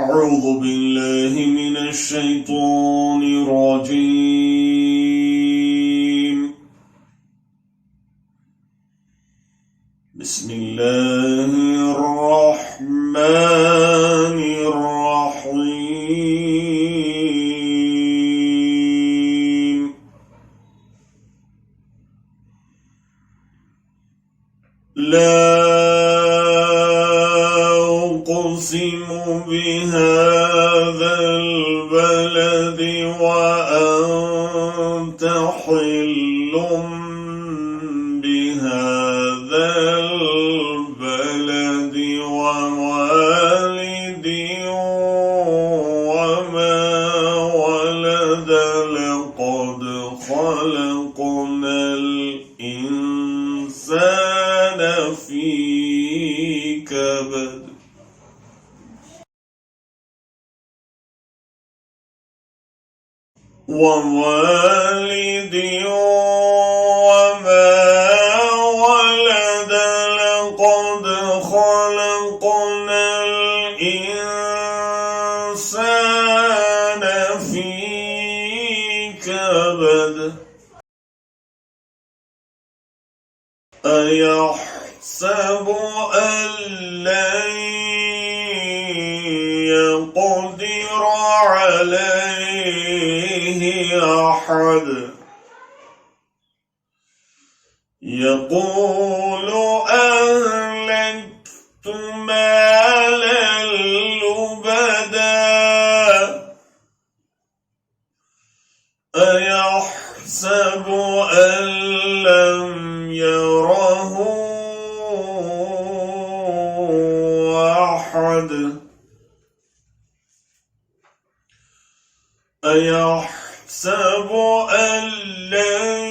أعوذ بالله من الشيطان الرجيم. بسم الله الرحمن الرحيم. لا أقسم بهذا البلد وأنت حل بهذا البلد ووالد وما ولد لقد خلقنا الإنسان في كبد ووالد وما ولد لقد خلقنا الإنسان في كبد أيحسب أن لن يقدر عليه أحد يقول أهلكت مالا لبدا أيحسب أن لم يره أحد أيحسب أن لن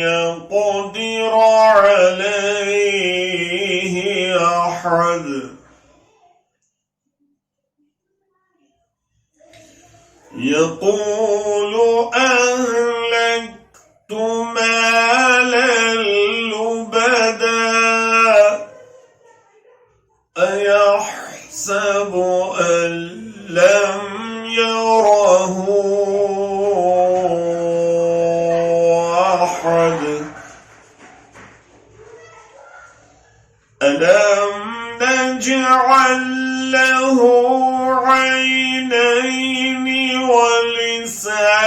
يقدر عليه أحد يقول أهلكت مالا لبدا أيحسب أن لم يره أحد ألم نجعل له عينين ولسانا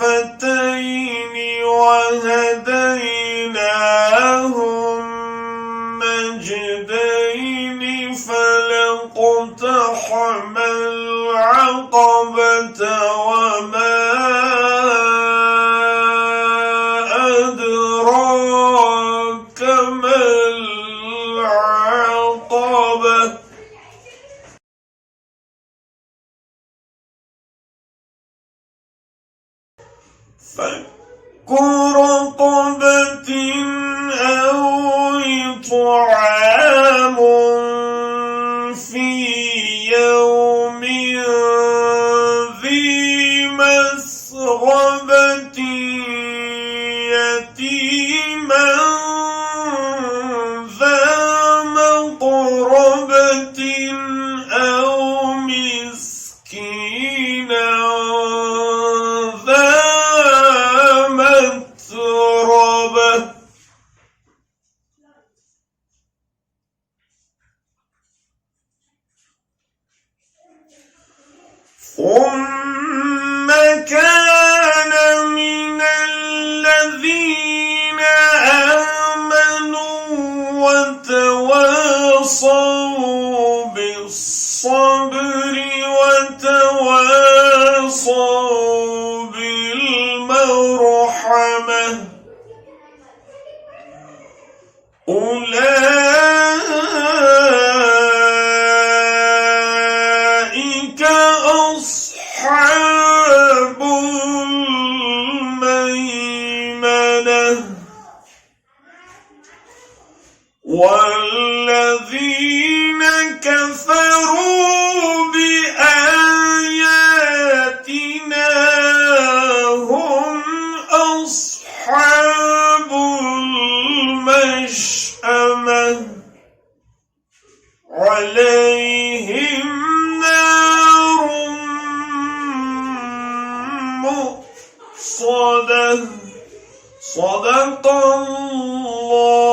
وشفتين وهديناه النجدين فلاقتحم العقبة وما أدراك ما العقبة فك رقبة أو إطعام في يوم ذي مسغبة يتيما ذا مقربة أو مسكينا ذا متربة ثم كان من الذين آمنوا وتواصوا بالصبر وتواصوا بالمرحمة أولئك أصحاب الميمنة والذين كفروا بآياتنا هم أصحاب المشأمة عليهم نار مؤصدة. صدق الله